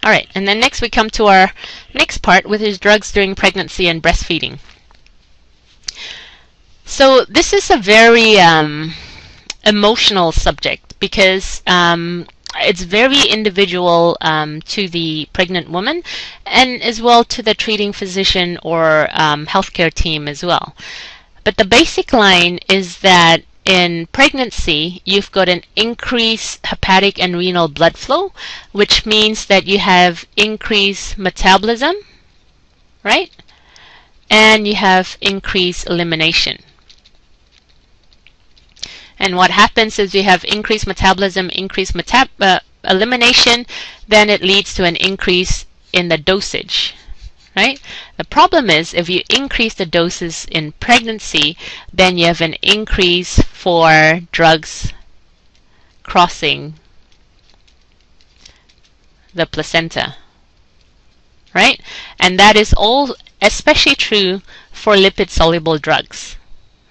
All right, and then next we come to our next part, which is drugs during pregnancy and breastfeeding. So this is a very emotional subject because it's very individual to the pregnant woman and as well to the treating physician or healthcare team as well. But the basic line is that in pregnancy, you've got an increased hepatic and renal blood flow, which means that you have increased metabolism, right? And you have increased elimination. And what happens is you have increased metabolism, increased elimination, then it leads to an increase in the dosage, right? The problem is if you increase the doses in pregnancy, then you have an increase for drugs crossing the placenta, right? And that is all especially true for lipid-soluble drugs.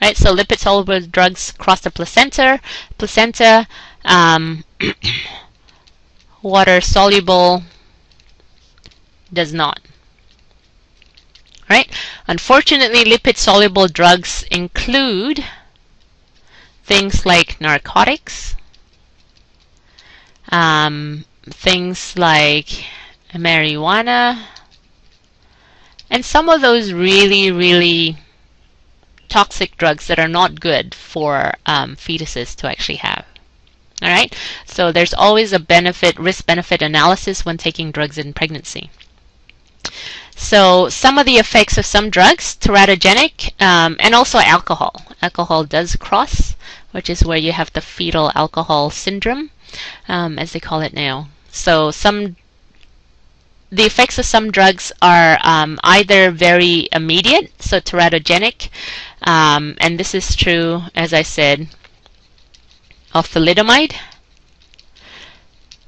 Right, so lipid-soluble drugs cross the placenta, water-soluble does not. Right? Unfortunately, lipid-soluble drugs include things like narcotics, things like marijuana, and some of those really toxic drugs that are not good for fetuses to actually have. All right, so there's always a risk-benefit analysis when taking drugs in pregnancy. So some of the effects of some drugs, teratogenic, and also alcohol. Alcohol does cross, which is where you have the fetal alcohol syndrome, as they call it now. So the effects of some drugs are either very immediate, so teratogenic, and this is true, as I said, of thalidomide.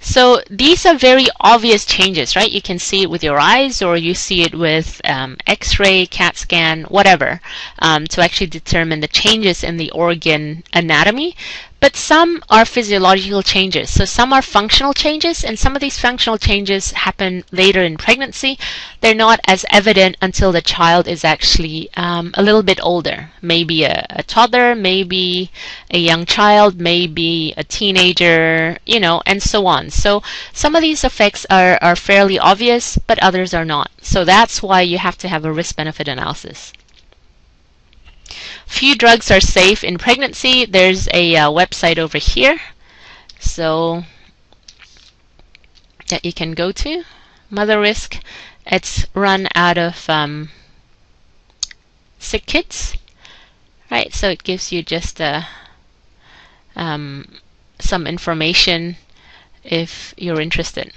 So these are very obvious changes, right? You can see it with your eyes, or you see it with X-ray, CAT scan, whatever, to actually determine the changes in the organ anatomy. But some are physiological changes. So some are functional changes, and some of these functional changes happen later in pregnancy. They're not as evident until the child is actually a little bit older. Maybe a toddler, maybe a young child, maybe a teenager, you know, and so on. So some of these effects are fairly obvious, but others are not. So that's why you have to have a risk-benefit analysis. Few drugs are safe in pregnancy. There's a website over here, so that you can go to. Mother Risk. It's run out of sick kids, right? So it gives you just some information if you're interested.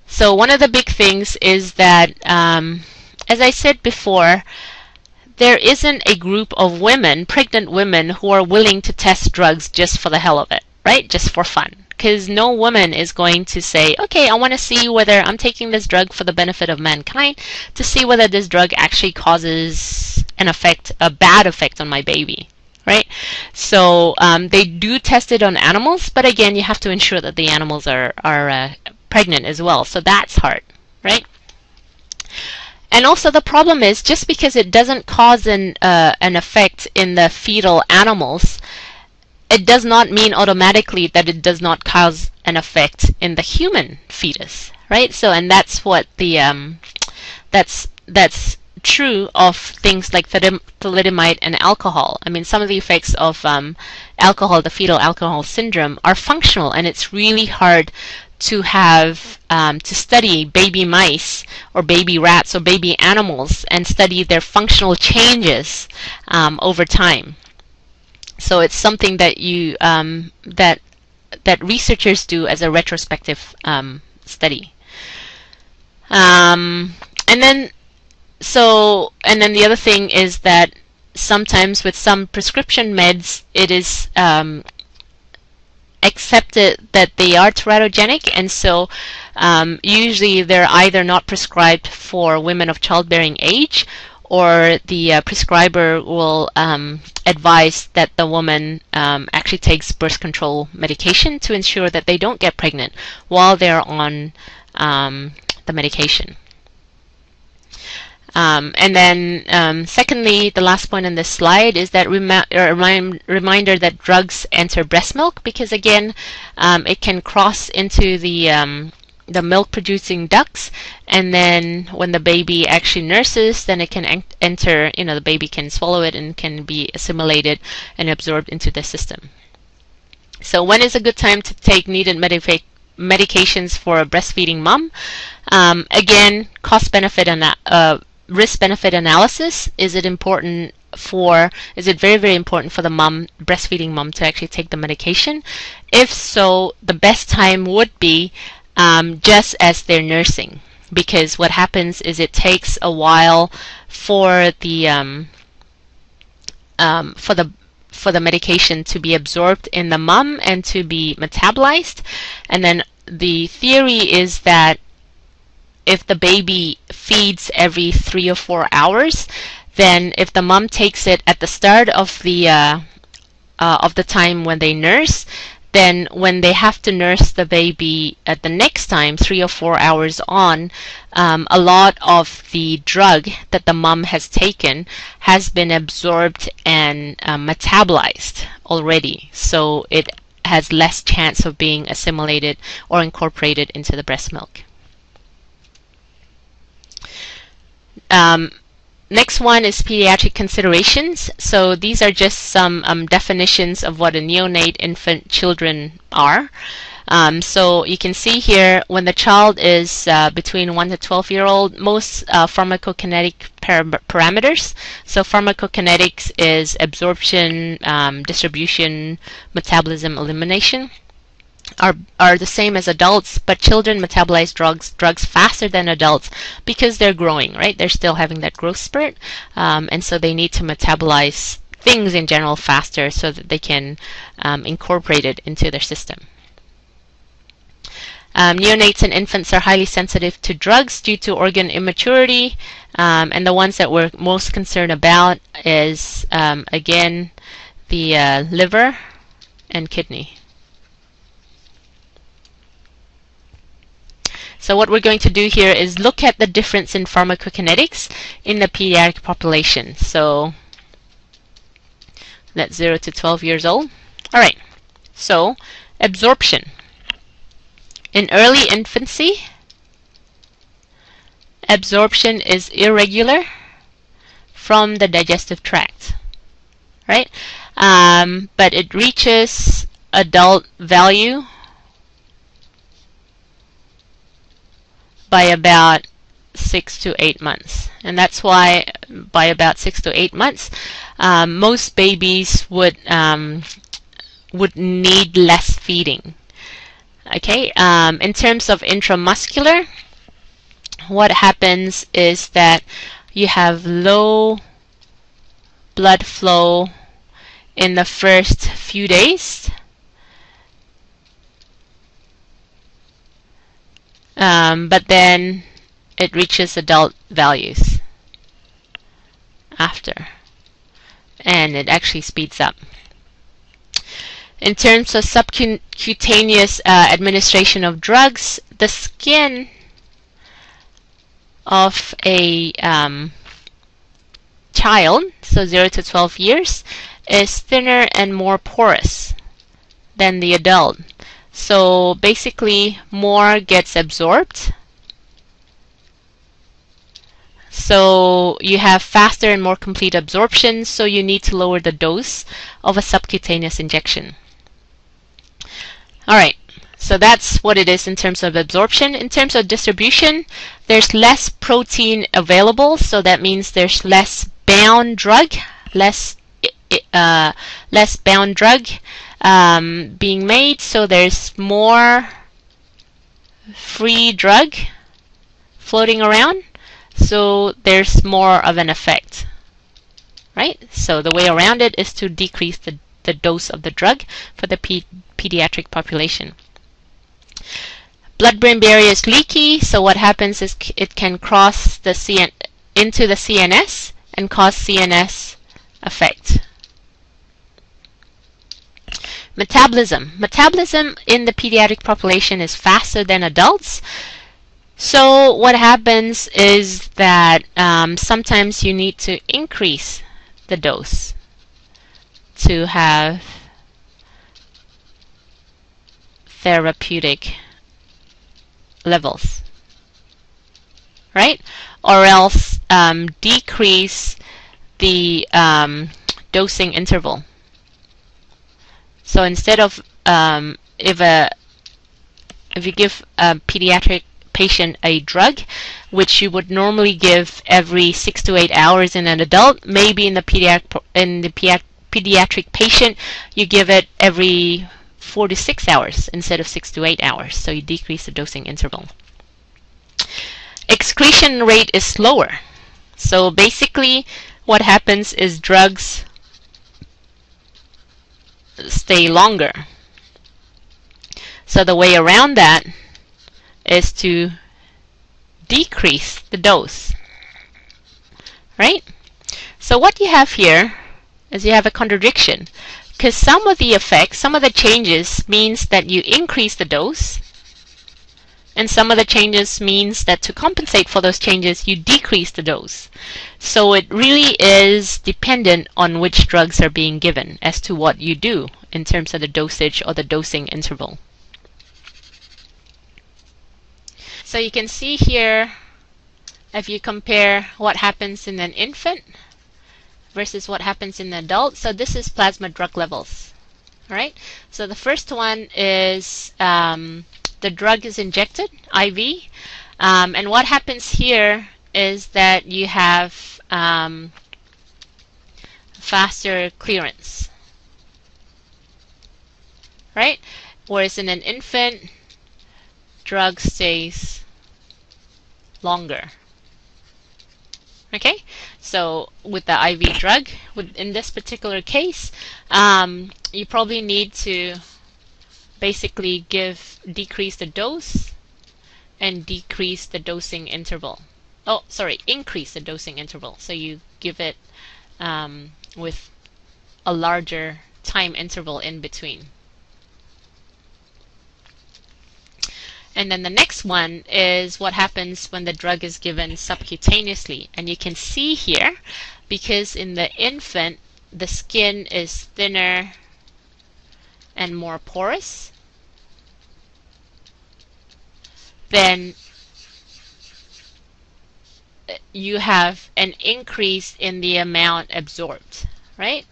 So one of the big things is that, as I said before, there isn't a group of women, pregnant women, who are willing to test drugs just for the hell of it, right? Just for fun. Because no woman is going to say, okay, I want to see whether I'm taking this drug for the benefit of mankind, to see whether this drug actually causes an effect, a bad effect on my baby, right? So they do test it on animals, but again, you have to ensure that the animals are pregnant as well. So that's hard, right? And also the problem is, just because it doesn't cause an effect in the fetal animals, it does not mean automatically that it does not cause an effect in the human fetus, right? So, and that's what the that's true of things like thalidomide and alcohol. I mean, some of the effects of alcohol, the fetal alcohol syndrome, are functional, and it's really hard to have to study baby mice or baby rats or baby animals and study their functional changes over time. So it's something that you that researchers do as a retrospective study. And then the other thing is that sometimes with some prescription meds, it is accepted that they are teratogenic, and so usually they're either not prescribed for women of childbearing age, or the prescriber will advise that the woman actually takes birth control medication to ensure that they don't get pregnant while they're on the medication. And then secondly, the last point on this slide is that reminder that drugs enter breast milk, because again, it can cross into the milk producing ducts, and then when the baby actually nurses, then it can enter, the baby can swallow it and can be assimilated and absorbed into the system. So when is a good time to take needed medications for a breastfeeding mom? Again, cost-benefit and risk-benefit analysis. Is it very, very important for the breastfeeding mom to actually take the medication? If so, the best time would be just as they're nursing, because what happens is it takes a while for the medication to be absorbed in the mom and to be metabolized. And then the theory is that if the baby feeds every 3 or 4 hours, then if the mom takes it at the start of the time when they nurse, then when they have to nurse the baby at the next time, 3 or 4 hours on, a lot of the drug that the mom has taken has been absorbed and metabolized already, so it has less chance of being assimilated or incorporated into the breast milk. Next one is pediatric considerations. So these are just some definitions of what a neonate infant children are. So you can see here, when the child is between 1 to 12-year-old, most pharmacokinetic parameters. So pharmacokinetics is absorption, distribution, metabolism, elimination. Are the same as adults, but children metabolize drugs faster than adults because they're growing, right? They're still having that growth spurt, and so they need to metabolize things in general faster so that they can incorporate it into their system. Neonates and infants are highly sensitive to drugs due to organ immaturity, and the ones that we're most concerned about is, again, the liver and kidney. So what we're going to do here is look at the difference in pharmacokinetics in the pediatric population. So that's 0 to 12 years old. All right, so absorption. In early infancy, absorption is irregular from the digestive tract, right? But it reaches adult value by about 6 to 8 months. And that's why by about 6 to 8 months, most babies would need less feeding. Okay, in terms of intramuscular, what happens is that you have low blood flow in the first few days, but then it reaches adult values after, and it actually speeds up. In terms of subcutaneous administration of drugs, the skin of a child, so 0 to 12 years, is thinner and more porous than the adult. So basically, more gets absorbed. So you have faster and more complete absorption, so you need to lower the dose of a subcutaneous injection. Alright, so that's what it is in terms of absorption. In terms of distribution, there's less protein available, so that means there's less bound drug, less bound drug being made, so there's more free drug floating around, so there's more of an effect, right? So the way around it is to decrease the dose of the drug for the pediatric population. Blood-brain barrier is leaky, so what happens is it can cross the into the CNS and cause CNS effect. Metabolism. Metabolism in the pediatric population is faster than adults. So what happens is that sometimes you need to increase the dose to have therapeutic levels, right? Or else decrease the dosing interval. So instead of if you give a pediatric patient a drug, which you would normally give every 6 to 8 hours in an adult, maybe in the pediatric patient you give it every 4 to 6 hours instead of 6 to 8 hours. So you decrease the dosing interval. Excretion rate is slower. So basically what happens is drugs stay longer. So the way around that is to decrease the dose, right? So what you have here is you have a contradiction, because some of the effects, some of the changes means that you increase the dose, and some of the changes means that to compensate for those changes you decrease the dose. So it really is dependent on which drugs are being given as to what you do in terms of the dosage or the dosing interval. So you can see here, if you compare what happens in an infant versus what happens in an adult. So this is plasma drug levels. All right. So the first one is the drug is injected, IV, and what happens here is that you have faster clearance, right? Whereas in an infant, drug stays longer. Okay, so with the IV drug, in this particular case, you probably need to basically decrease the dose and decrease the dosing interval. Oh, sorry, increase the dosing interval. So you give it with a larger time interval in between. And then the next one is what happens when the drug is given subcutaneously. And you can see here, because in the infant, the skin is thinner and more porous, then you have an increase in the amount absorbed, right?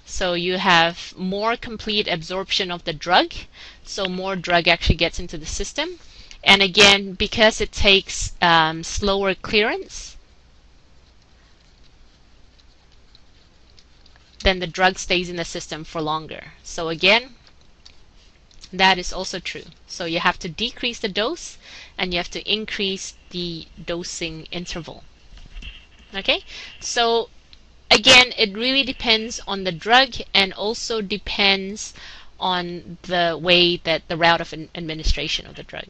So you have more complete absorption of the drug, so more drug actually gets into the system. And again, because it takes slower clearance, then the drug stays in the system for longer. So again, that is also true. So you have to decrease the dose and you have to increase the dosing interval. Okay, so again, it really depends on the drug and also depends on the way that the route of administration of the drug.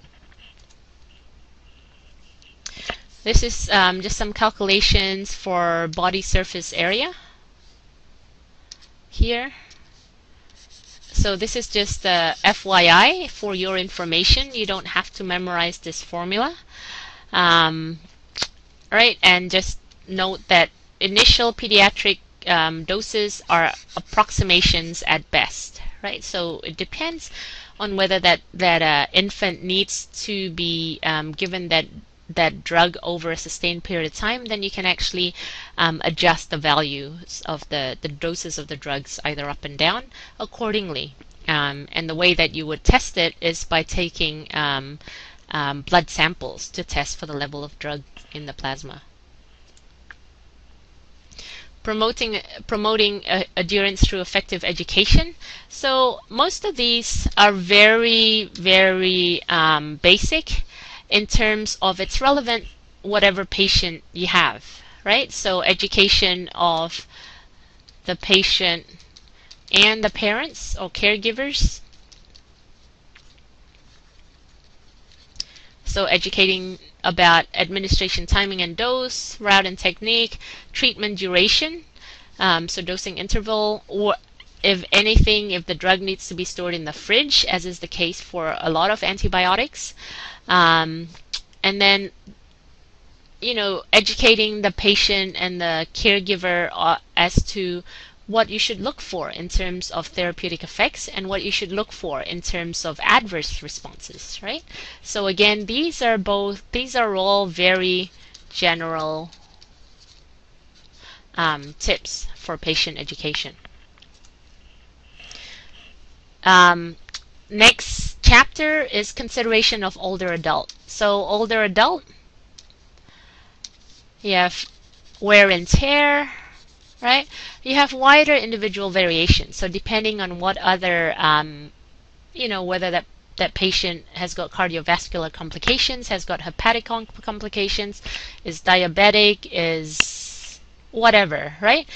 This is just some calculations for body surface area here. So this is just FYI for your information. You don't have to memorize this formula. Right, and just note that initial pediatric doses are approximations at best, right? So it depends on whether that infant needs to be given that drug over a sustained period of time. Then you can actually adjust the values of the doses of the drugs either up and down accordingly. And the way that you would test it is by taking blood samples to test for the level of drug in the plasma. Promoting adherence through effective education. So most of these are very, very basic in terms of it's relevant whatever patient you have, right? So education of the patient and the parents or caregivers. So educating about administration timing and dose, route and technique, treatment duration, so dosing interval, or if anything, if the drug needs to be stored in the fridge, as is the case for a lot of antibiotics. And then, educating the patient and the caregiver as to what you should look for in terms of therapeutic effects and what you should look for in terms of adverse responses, right? So again, these are all very general tips for patient education. Next chapter is consideration of older adult. So older adult, you have wear and tear, right? You have wider individual variation. So depending on what other, whether that patient has got cardiovascular complications, has got hepatic complications, is diabetic, is whatever, right?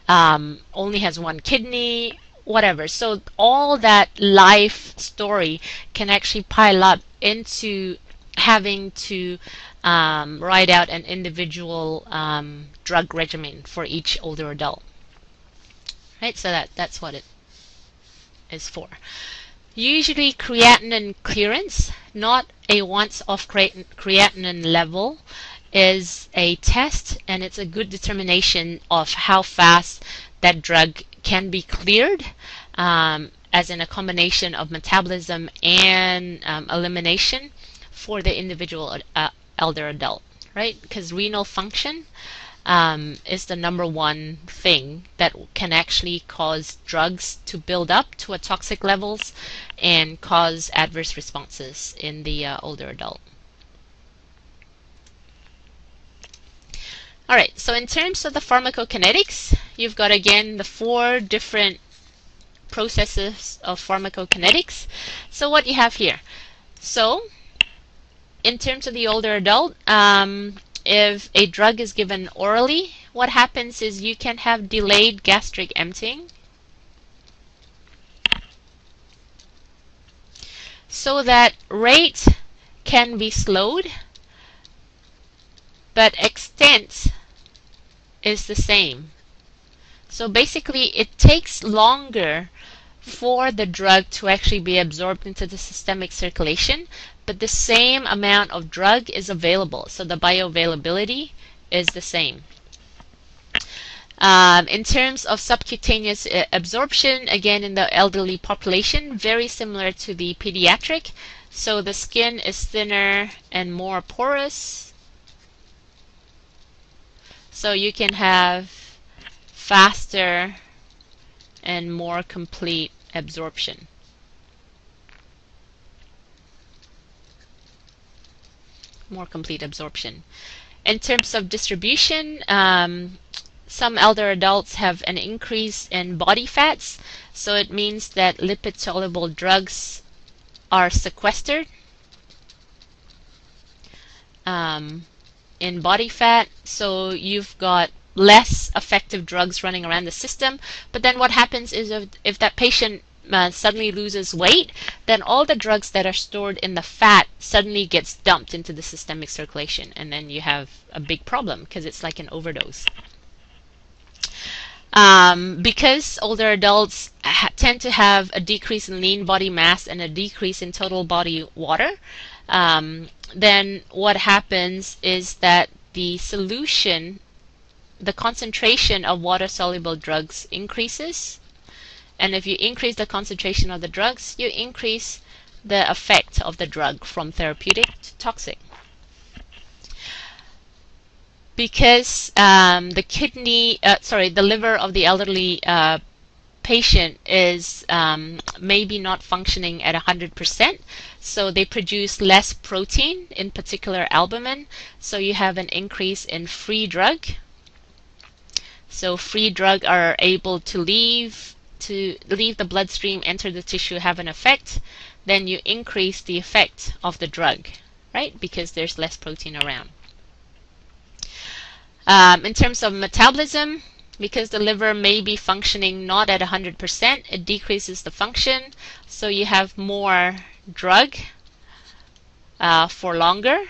Only has one kidney, whatever. So all that life story can actually pile up into having to write out an individual drug regimen for each older adult. Right, so that's what it is for. Usually creatinine clearance, not a once-off creatinine level, is a test, and it's a good determination of how fast that drug can be cleared, as in a combination of metabolism and elimination for the individual elder adult, right? Because renal function is the #1 thing that can actually cause drugs to build up to a toxic levels and cause adverse responses in the older adult. All right, so in terms of the pharmacokinetics, you've got again the 4 different processes of pharmacokinetics. So what you have here, so in terms of the older adult, if a drug is given orally, what happens is you can have delayed gastric emptying. So that rate can be slowed, but extent is the same. So basically it takes longer for the drug to actually be absorbed into the systemic circulation, but the same amount of drug is available. So the bioavailability is the same. In terms of subcutaneous absorption, again in the elderly population, very similar to the pediatric. So the skin is thinner and more porous. So you can have faster and more complete absorption. More complete absorption. In terms of distribution, some elder adults have an increase in body fats, so it means that lipid-soluble drugs are sequestered in body fat, so you've got less effective drugs running around the system. But then what happens is if that patient suddenly loses weight, then all the drugs that are stored in the fat suddenly gets dumped into the systemic circulation, and then you have a big problem because it's like an overdose. Because older adults tend to have a decrease in lean body mass and a decrease in total body water, then what happens is that the solution, the concentration of water-soluble drugs increases. And if you increase the concentration of the drugs, you increase the effect of the drug from therapeutic to toxic. Because the liver of the elderly patient is maybe not functioning at 100%, so they produce less protein, in particular albumin, so you have an increase in free drug. So free drug are able to leave the bloodstream, enter the tissue, have an effect. Then you increase the effect of the drug, right? Because there's less protein around. In terms of metabolism, because the liver may be functioning not at 100%, it decreases the function, so you have more drug for longer.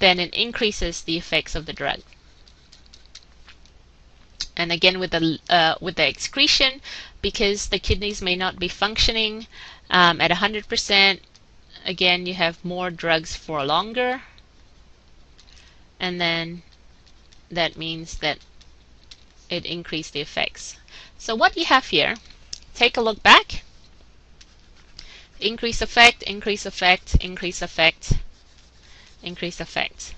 then it increases the effects of the drug. And again, with the excretion, because the kidneys may not be functioning at 100%, again, you have more drugs for longer, and then that means that it increased the effects. So what you have here, take a look back. Increase effect, increase effect, increase effect, increase effect.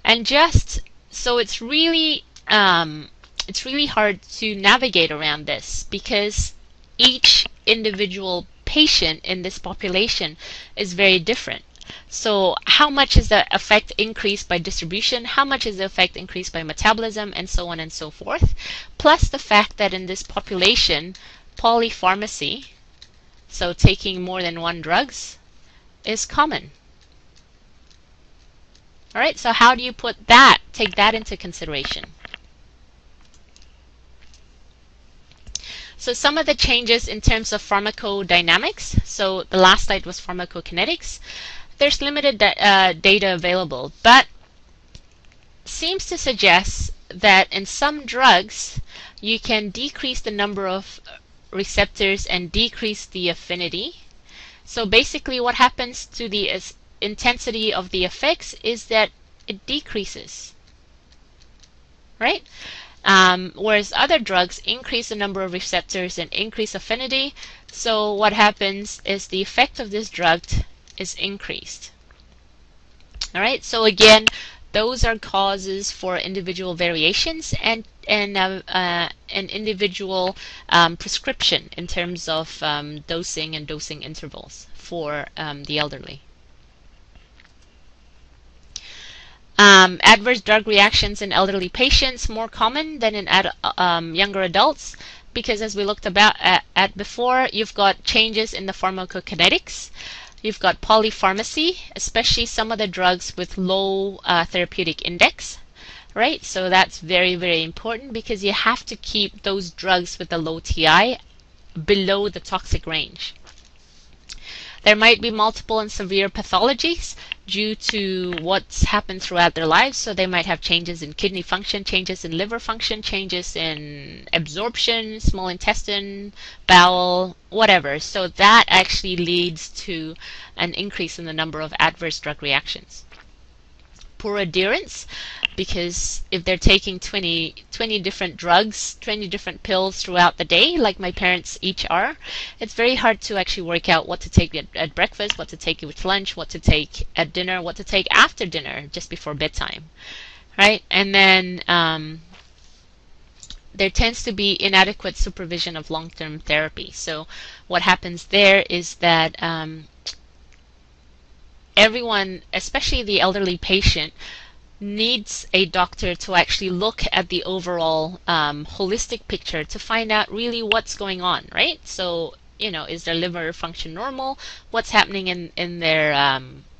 And just so it's really hard to navigate around this, because each individual patient in this population is very different. So how much is the effect increased by distribution? How much is the effect increased by metabolism? And so on and so forth. Plus the fact that in this population, polypharmacy, so taking more than one drugs, is common. All right, so how do you take that into consideration? So some of the changes in terms of pharmacodynamics, so the last slide was pharmacokinetics. There's limited data available, but seems to suggest that in some drugs you can decrease the number of receptors and decrease the affinity. So basically what happens to the intensity of the effects is that it decreases, right? Whereas other drugs increase the number of receptors and increase affinity. So what happens is the effect of this drug is increased. All right, so again, those are causes for individual variations and an individual prescription in terms of dosing and dosing intervals for the elderly. Adverse drug reactions in elderly patients more common than in younger adults, because as we looked at before, you've got changes in the pharmacokinetics. You've got polypharmacy, especially some of the drugs with low therapeutic index, right? So that's very, very important, because you have to keep those drugs with the low TI below the toxic range. There might be multiple and severe pathologies due to what's happened throughout their lives. So they might have changes in kidney function, changes in liver function, changes in absorption, small intestine, bowel, whatever. So that actually leads to an increase in the number of adverse drug reactions. Poor adherence, because if they're taking 20 different drugs, 20 different pills throughout the day, like my parents each are, it's very hard to actually work out what to take at breakfast, what to take with lunch, what to take at dinner, what to take after dinner, just before bedtime, right? And then there tends to be inadequate supervision of long-term therapy. So what happens there is that everyone, especially the elderly patient, needs a doctor to actually look at the overall holistic picture to find out really what's going on, right? So, is their liver function normal? What's happening in their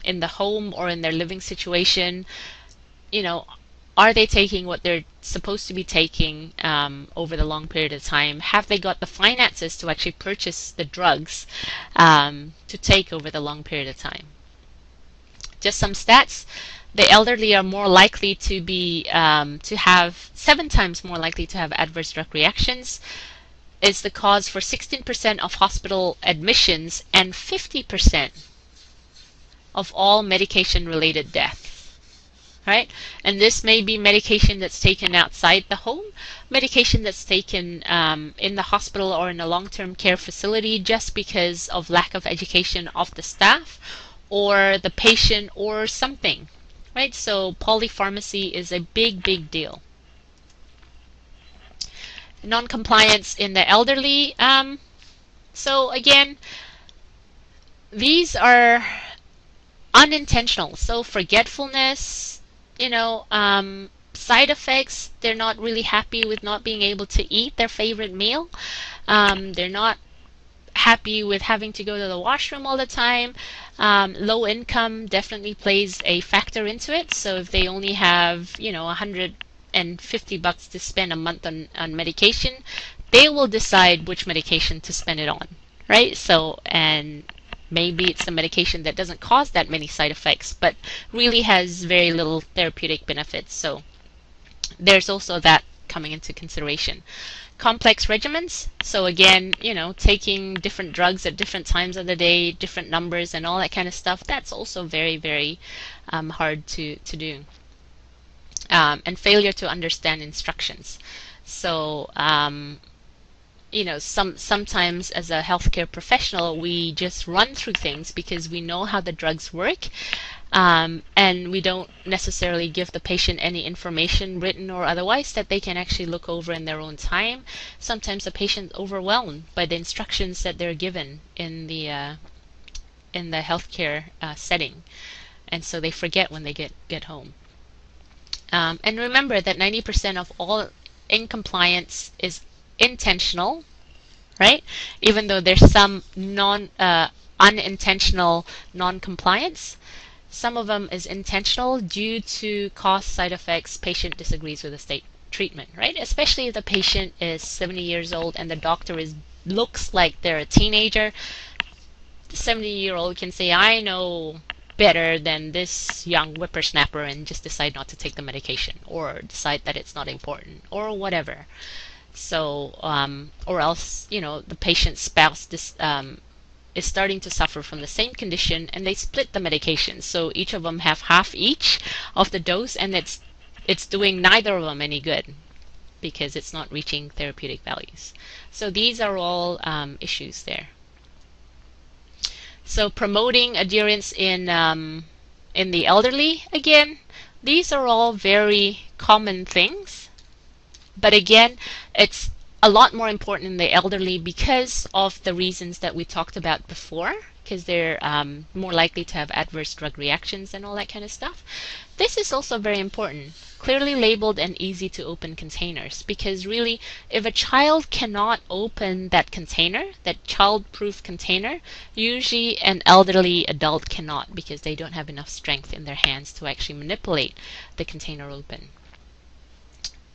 in the home or in their living situation? Are they taking what they're supposed to be taking over the long period of time? Have they got the finances to actually purchase the drugs to take over the long period of time? Just some stats. The elderly are more likely to be to have 7 times more likely to have adverse drug reactions. Is the cause for 16% of hospital admissions and 50% of all medication-related deaths. Right? And this may be medication that's taken outside the home, medication that's taken in the hospital or in a long-term care facility, just because of lack of education of the staff or the patient or something, right? So polypharmacy is a big, big deal. Non-compliance in the elderly. So again, these are unintentional. So forgetfulness, side effects, they're not really happy with not being able to eat their favorite meal. They're not happy with having to go to the washroom all the time. Low income definitely plays a factor into it. So if they only have, $150 to spend a month on medication, they will decide which medication to spend it on, right? So, and maybe it's a medication that doesn't cause that many side effects, but really has very little therapeutic benefits. So there's also that coming into consideration. Complex regimens, so again, taking different drugs at different times of the day, different numbers and all that kind of stuff, that's also very, very hard to do. And failure to understand instructions. So sometimes as a healthcare professional, we just run through things because we know how the drugs work, and we don't necessarily give the patient any information, written or otherwise, that they can actually look over in their own time. Sometimes the patient's overwhelmed by the instructions that they're given in the healthcare setting, and so they forget when they get home. And remember that 90% of all incompliance is intentional, right? Even though there's some unintentional non-compliance, some of them is intentional due to cost, side effects, patient disagrees with the state treatment, right? Especially if the patient is 70 years old and the doctor looks like they're a teenager. The 70-year-old can say, I know better than this young whippersnapper, and just decide not to take the medication, or decide that it's not important, or whatever. So, or else, the patient's spouse is starting to suffer from the same condition, and they split the medication. So each of them have half each of the dose, and it's doing neither of them any good because it's not reaching therapeutic values. So these are all issues there. So promoting adherence in the elderly, again, these are all very common things. But again, it's a lot more important in the elderly because of the reasons that we talked about before, because they're more likely to have adverse drug reactions and all that kind of stuff. This is also very important. Clearly labeled and easy to open containers, because really, if a child cannot open that container, that child-proof container, usually an elderly adult cannot, because they don't have enough strength in their hands to actually manipulate the container open.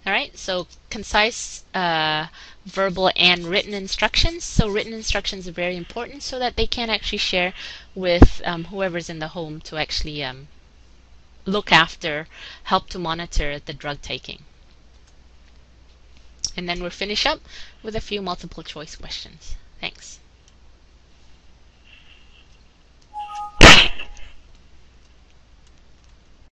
Alright, so concise verbal and written instructions. So written instructions are very important so that they can actually share with whoever's in the home to actually look after, help to monitor the drug taking. And then we'll finish up with a few multiple choice questions. Thanks.